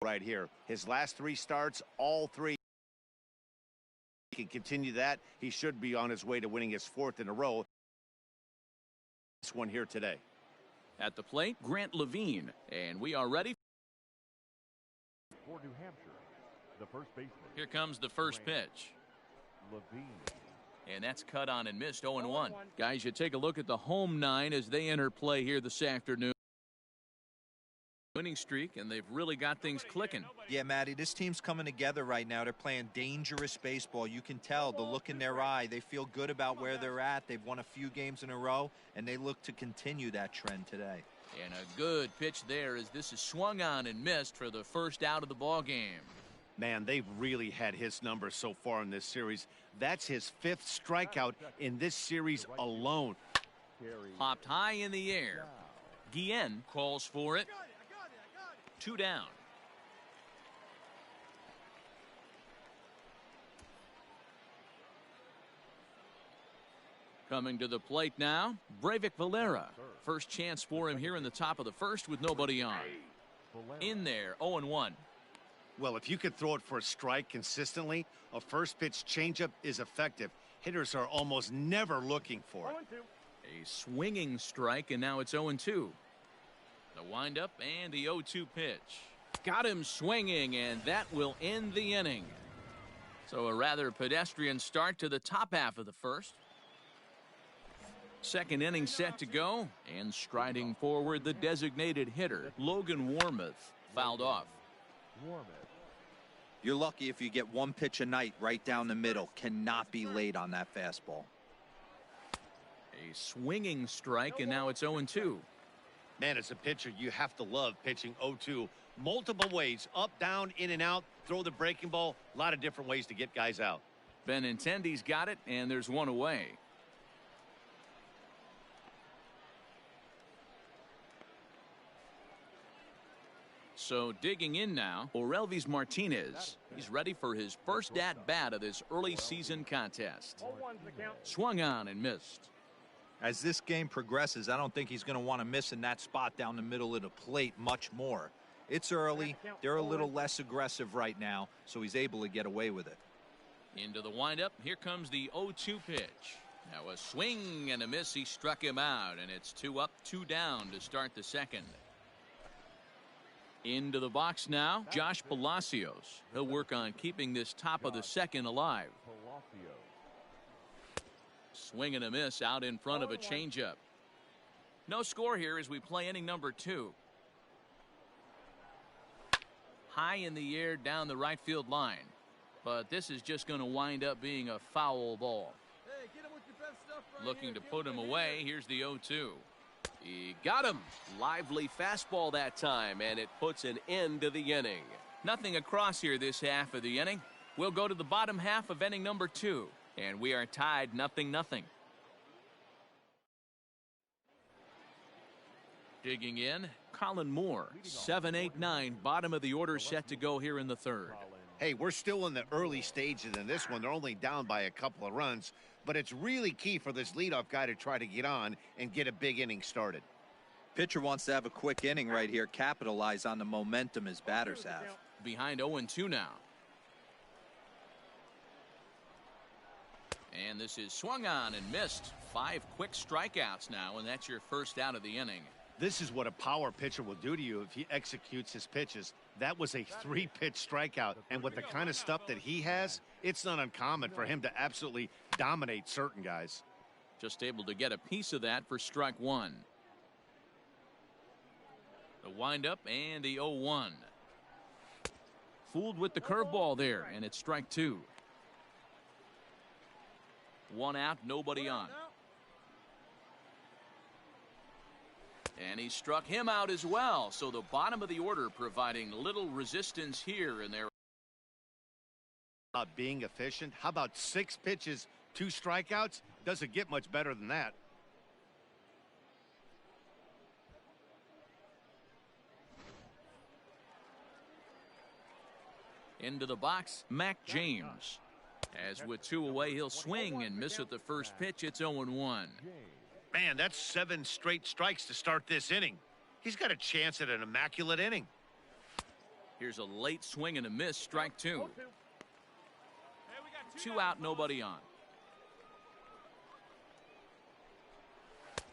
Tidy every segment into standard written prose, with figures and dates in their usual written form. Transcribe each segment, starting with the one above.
right here. His last 3 starts, all 3. He can continue that. He should be on his way to winning his 4th in a row. This one here today. At the plate, Grant LeVine, and we are ready for New Hampshire. The first baseman. Here comes the first pitch. LeVine. And that's cut on and missed. 0-1. Guys, you take a look at the home 9 as they enter play here this afternoon. Winning streak, and they've really got things clicking. Yeah, Matty, this team's coming together right now. They're playing dangerous baseball. You can tell the look in their eye. They feel good about where they're at. They've won a few games in a row, and they look to continue that trend today. And a good pitch there as this is swung on and missed for the first out of the ball game. Man, they've really had his number so far in this series. That's his 5th strikeout in this series alone. Popped high in the air. Guillen calls for it. 2 down. Coming to the plate now, Breivik Valera. First chance for him here in the top of the first with nobody on. In there, 0-1. Well, if you could throw it for a strike consistently, a first pitch changeup is effective. Hitters are almost never looking for it. A swinging strike, and now it's 0-2. The windup and the 0-2 pitch. Got him swinging, and that will end the inning. So a rather pedestrian start to the top half of the first. Second inning set to go, and striding forward the designated hitter, Logan Warmuth, fouled off. You're lucky if you get 1 pitch a night right down the middle. Cannot be late on that fastball. A swinging strike, and now it's 0-2. Man, as a pitcher, you have to love pitching 0-2. Multiple ways, up, down, in and out, throw the breaking ball. A lot of different ways to get guys out. Benintendi's got it, and there's 1 away. So digging in now, Orelvis Martinez. He's ready for his first at-bat of this early season contest. Swung on and missed. As this game progresses, I don't think he's going to want to miss in that spot down the middle of the plate much more. It's early. They're a little less aggressive right now, so he's able to get away with it. Into the windup. Here comes the 0-2 pitch. Now a swing and a miss. He struck him out, and it's 2 up, 2 down to start the second. Into the box now, Josh Palacios. He'll work on keeping this top of the second alive. Swing and a miss out in front of a changeup. No score here as we play inning number 2. High in the air down the right field line. But this is just going to wind up being a foul ball. Looking to put him away. Here's the 0-2. He got him. Lively fastball that time, and it puts an end to the inning. Nothing across here this half of the inning. We'll go to the bottom half of inning number 2, and we are tied 0-0. Digging in, Collin Moore. 7, 8, 9, bottom of the order set to go here in the third. Hey, we're still in the early stages in this one. They're only down by a couple of runs, but it's really key for this leadoff guy to try to get on and get a big inning started. Pitcher wants to have a quick inning right here, capitalize on the momentum his batters have. Behind 0-2 now. And this is swung on and missed. 5 quick strikeouts now, and that's your first out of the inning. This is what a power pitcher will do to you if he executes his pitches. That was a 3-pitch strikeout, and with the kind of stuff that he has, it's not uncommon for him to absolutely dominate certain guys. Just able to get a piece of that for strike 1. The windup and the 0-1. Fooled with the curveball there, and it's strike 2. 1 out, nobody on. And he struck him out as well. So the bottom of the order providing little resistance here in their being efficient. How about 6 pitches, 2 strikeouts? Doesn't get much better than that. Into the box, Mac James. As with 2 away, he'll swing and miss at the first pitch. It's 0-1. Man, that's 7 straight strikes to start this inning. He's got a chance at an immaculate inning. Here's a late swing and a miss, strike two. 2 out, nobody on.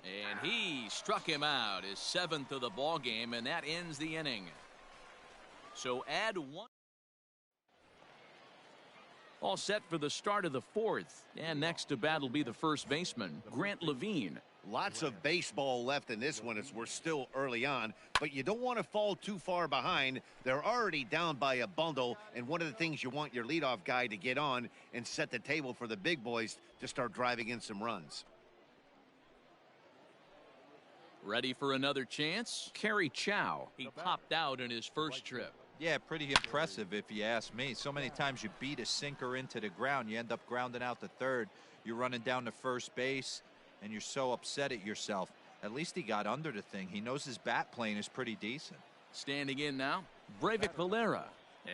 And he struck him out, his 7th of the ball game, and that ends the inning. So add one. All set for the start of the 4th. And next to bat will be the first baseman, Grant LeVine. Lots of baseball left in this one as we're still early on, but you don't want to fall too far behind. They're already down by a bundle, and one of the things you want your leadoff guy to get on and set the table for the big boys to start driving in some runs. Ready for another chance? Kerry Chow. He popped out in his first trip. Yeah, pretty impressive if you ask me. So many times you beat a sinker into the ground, you end up grounding out to third. You're running down to first base, and you're so upset at yourself. At least he got under the thing. He knows his bat playing is pretty decent. Standing in now, Breivik Valera.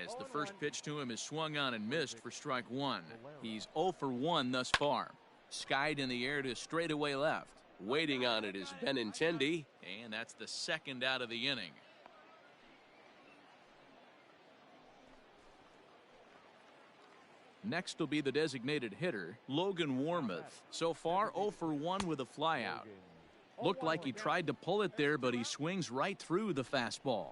As the first pitch to him is swung on and missed for strike one. He's 0 for 1 thus far. Skied in the air to straightaway left. Waiting on it is Benintendi, and that's the 2nd out of the inning. Next will be the designated hitter, Logan Warmuth. So far, 0 for 1 with a flyout. Looked like he tried to pull it there, but he swings right through the fastball.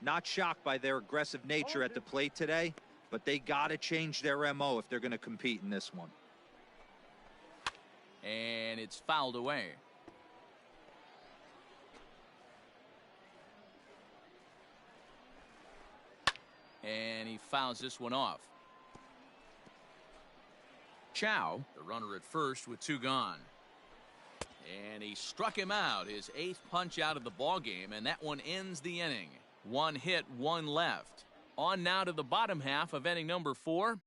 Not shocked by their aggressive nature at the plate today, but they got to change their MO if they're going to compete in this one. And it's fouled away. And he fouls this one off. Chow, the runner at first with 2 gone. And he struck him out, his 8th punch out of the ball game, and that one ends the inning. 1 hit, 1 left. On now to the bottom half of inning number 4.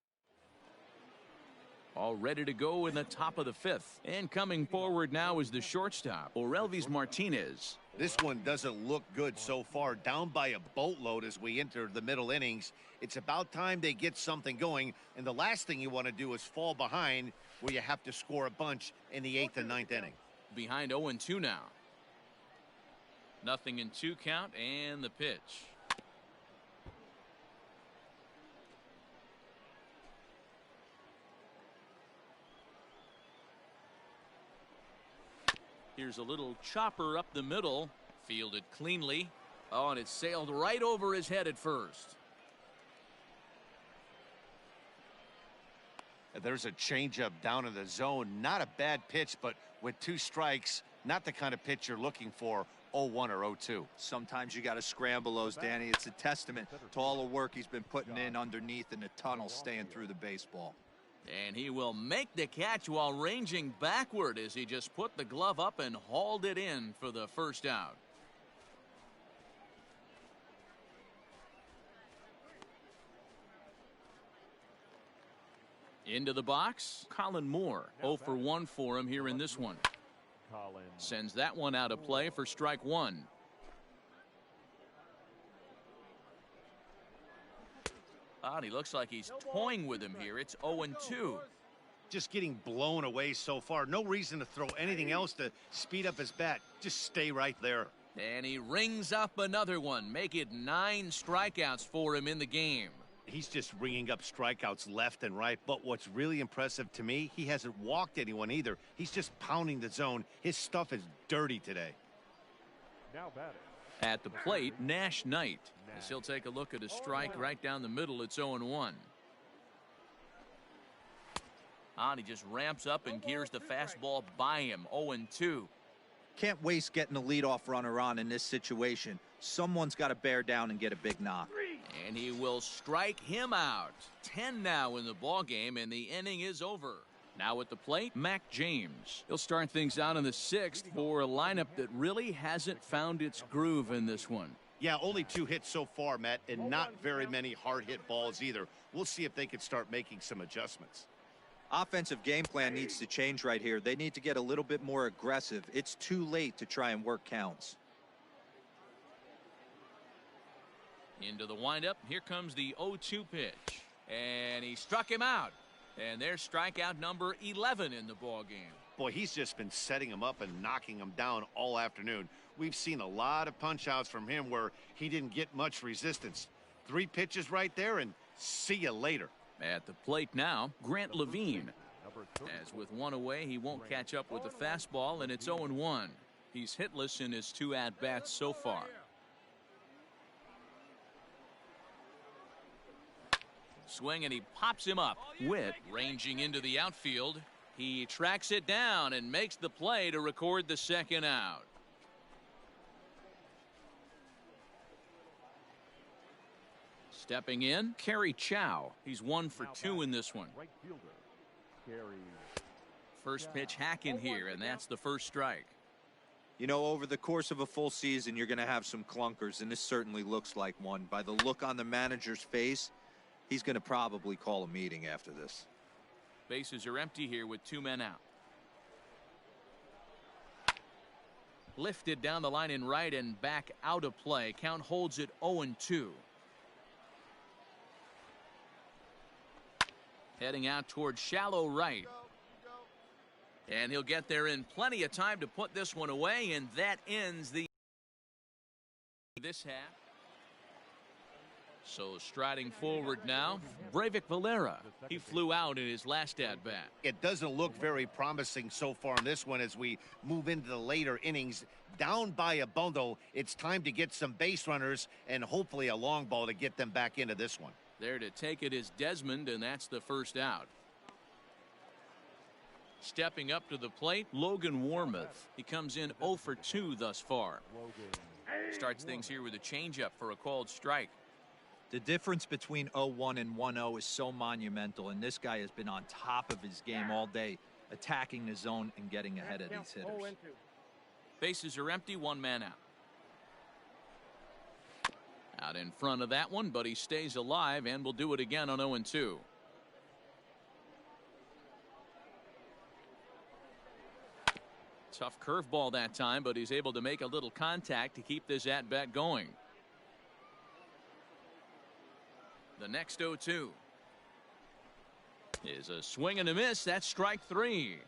All ready to go in the top of the 5th. And coming forward now is the shortstop, Orelvis Martinez. This one doesn't look good so far. Down by a boatload as we enter the middle innings. It's about time they get something going, and the last thing you want to do is fall behind where you have to score a bunch in the 8th and 9th inning. Behind 0-2 now. Nothing in 2 count, and the pitch. Here's a little chopper up the middle. Fielded cleanly. Oh, and it sailed right over his head at first. There's a changeup down in the zone. Not a bad pitch, but with 2 strikes, not the kind of pitch you're looking for 0-1 or 0-2. Sometimes you got to scramble those, Danny. It's a testament to all the work he's been putting in underneath in the tunnel, staying through the baseball. And he will make the catch while ranging backward as he just put the glove up and hauled it in for the first out. Into the box, Collin Moore. 0 for 1 for him here in this one. Sends that one out of play for strike 1. And he looks like he's toying with him here. It's 0-2. Just getting blown away so far. No reason to throw anything else to speed up his bat. Just stay right there. And he rings up another one. Make it 9 strikeouts for him in the game. He's just ringing up strikeouts left and right. But what's really impressive to me, he hasn't walked anyone either. He's just pounding the zone. His stuff is dirty today. Now batting. At the plate, Nash Knight. As he'll take a look at a strike right down the middle. It's 0-1. And he just ramps up and gears the fastball by him. 0-2. Can't waste getting a leadoff runner on in this situation. Someone's got to bear down and get a big knock. And he will strike him out. 10 now in the ball game, and the inning is over. Now at the plate, Mac James. He'll start things out in the 6th for a lineup that really hasn't found its groove in this one. Yeah, only 2 hits so far, Matt, and not very many hard hit balls either. We'll see if they can start making some adjustments. Offensive game plan needs to change right here. They need to get a little bit more aggressive. It's too late to try and work counts. Into the windup. Here comes the 0-2 pitch. And he struck him out. And there's strikeout number 11 in the ball game. Boy, he's just been setting him up and knocking him down all afternoon. We've seen a lot of punch outs from him where he didn't get much resistance. 3 pitches right there, and see you later. At the plate now, Grant LeVine. As with 1 away, he won't catch up with the fastball, and it's 0-1. He's hitless in his 2 at-bats so far. Swing, and he pops him up. Witt ranging into the outfield. He tracks it down and makes the play to record the 2nd out. Stepping in, Kerry Chow. He's 1 for 2 in this one. First pitch hack in here, and that's the first strike. You know, over the course of a full season, you're going to have some clunkers, and this certainly looks like one. By the look on the manager's face, he's going to probably call a meeting after this. Bases are empty here with 2 men out. Lifted down the line in right and back out of play. Count holds it 0-2. Heading out towards shallow right. And he'll get there in plenty of time to put this one away, and that ends this half. So striding forward now, Breivik Valera. He flew out in his last at-bat. It doesn't look very promising so far in this one as we move into the later innings. Down by a bundle, it's time to get some base runners and hopefully a long ball to get them back into this one. There to take it is Desmond, and that's the first out. Stepping up to the plate, Logan Warmuth. He comes in 0 for 2 thus far. Starts things here with a changeup for a called strike. The difference between 0-1 and 1-0 is so monumental, and this guy has been on top of his game all day, attacking the zone and getting ahead of these hitters. Bases are empty, 1 man out. Out in front of that one, but he stays alive and will do it again on 0-2. Tough curveball that time, but he's able to make a little contact to keep this at-bat going. The next 0-2 is a swing and a miss. That's strike 3.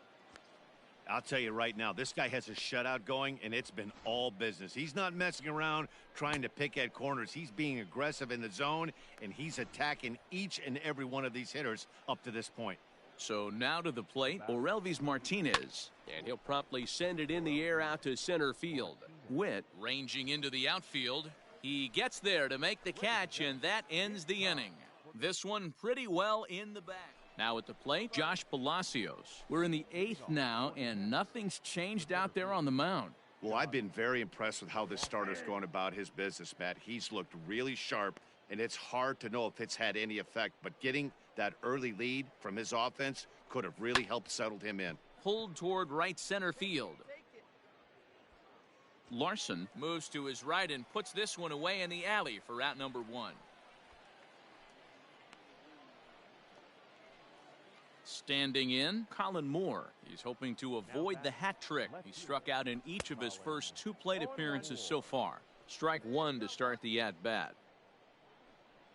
I'll tell you right now, this guy has a shutout going, and it's been all business. He's not messing around trying to pick at corners. He's being aggressive in the zone, and he's attacking each and every one of these hitters up to this point. So now to the plate, Orelvis Martinez. And he'll promptly send it in the air out to center field. Witt ranging into the outfield. He gets there to make the catch, and that ends the inning. This one pretty well in the bag. Now at the plate, Josh Palacios. We're in the 8th now, and nothing's changed out there on the mound. Well, I've been very impressed with how this starter's going about his business, Matt. He's looked really sharp, and it's hard to know if it's had any effect, but getting that early lead from his offense could have really helped settle him in. Pulled toward right center field. Larson moves to his right and puts this one away in the alley for out number 1. Standing in, Collin Moore. He's hoping to avoid the hat trick. He struck out in each of his first 2 plate appearances so far. Strike 1 to start the at-bat.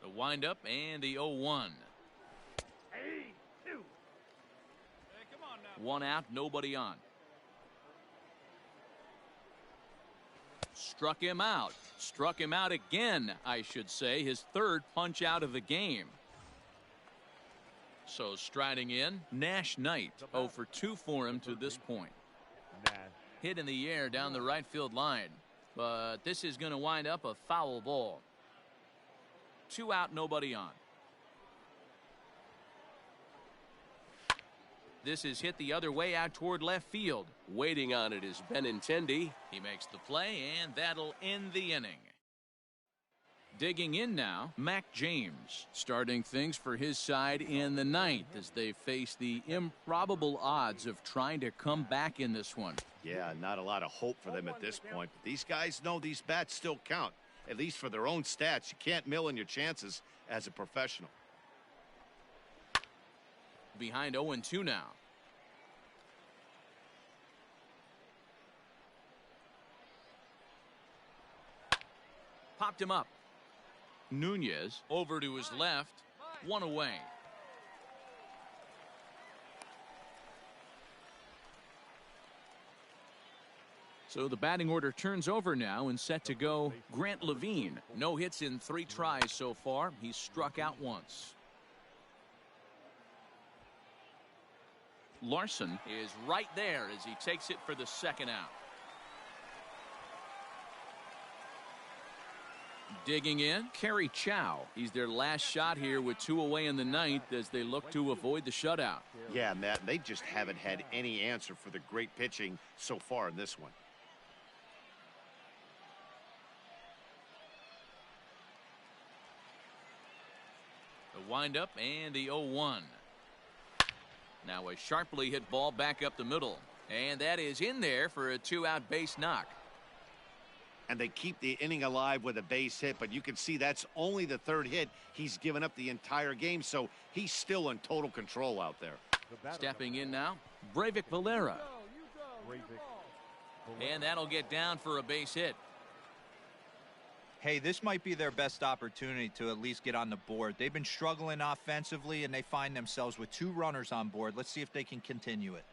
The windup and the 0-1. 1 out, nobody on. Struck him out. Struck him out again, I should say. His 3rd punch out of the game. So striding in, Nash Knight. 0 for 2 for him to this point. Hit in the air down the right field line. But this is going to wind up a foul ball. 2 out, nobody on. This is hit the other way out toward left field. Waiting on it is Benintendi. He makes the play, and that'll end the inning. Digging in now, Mac James. Starting things for his side in the 9th as they face the improbable odds of trying to come back in this one. Yeah, not a lot of hope for them at this point. But these guys know these bats still count, at least for their own stats. You can't mill in your chances as a professional. Behind 0-2 now. Popped him up. Nunez over to his left. 1 away. So the batting order turns over now and set to go Grant LeVine. No hits in 3 tries so far. He's struck out once. Larson is right there as he takes it for the second out. Digging in, Kerry Chow. He's their last shot here with 2 away in the 9th as they look to avoid the shutout. Yeah, Matt, they just haven't had any answer for the great pitching so far in this one. The windup and the 0-1. Now a sharply hit ball back up the middle. And that is in there for a 2-out base knock. And they keep the inning alive with a base hit, but you can see that's only the 3rd hit he's given up the entire game, so he's still in total control out there. Stepping in now, Breivik Valera. And that'll get down for a base hit. Hey, this might be their best opportunity to at least get on the board. They've been struggling offensively, and they find themselves with 2 runners on board. Let's see if they can continue it.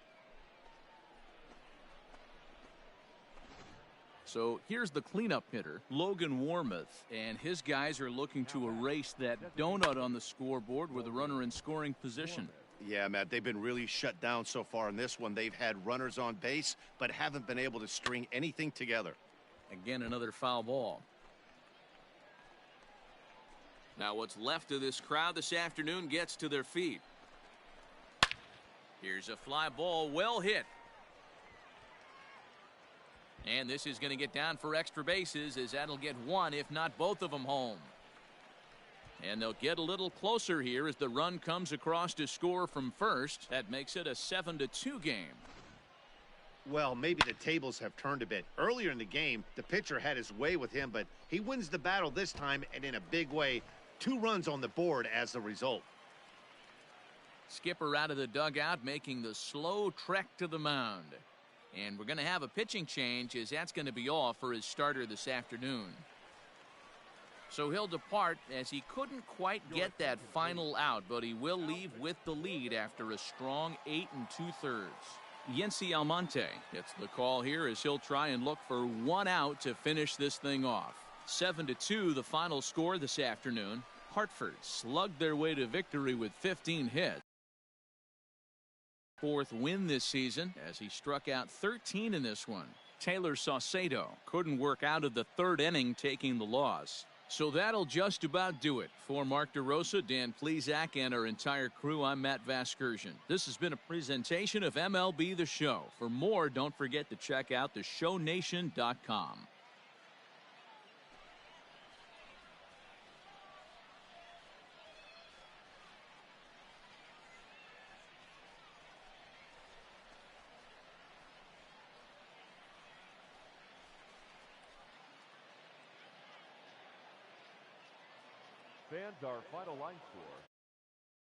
So here's the cleanup hitter, Logan Warmuth, and his guys are looking to erase that donut on the scoreboard with a runner in scoring position. Yeah, Matt, they've been really shut down so far in this one. They've had runners on base, but haven't been able to string anything together. Again, another foul ball. Now what's left of this crowd this afternoon gets to their feet. Here's a fly ball, well hit. And this is going to get down for extra bases as that'll get 1, if not both of them, home. And they'll get a little closer here as the run comes across to score from first. That makes it a 7-2 game. Well, maybe the tables have turned a bit. Earlier in the game, the pitcher had his way with him, but he wins the battle this time and in a big way. 2 runs on the board as the result. Skipper out of the dugout making the slow trek to the mound. And we're going to have a pitching change as that's going to be off for his starter this afternoon. So he'll depart as he couldn't quite get that final out, but he will leave with the lead after a strong 8 2/3. Yency Almonte gets the call here as he'll try and look for 1 out to finish this thing off. 7-2 the final score this afternoon. Hartford slugged their way to victory with 15 hits. 4th win this season as he struck out 13 in this one. Taylor Saucedo couldn't work out of the 3rd inning, taking the loss. So that'll just about do it. For Mark DeRosa, Dan Plesac, and our entire crew, I'm Matt Vasgersian. This has been a presentation of MLB The Show. For more, don't forget to check out theshownation.com. Fans, our final line score.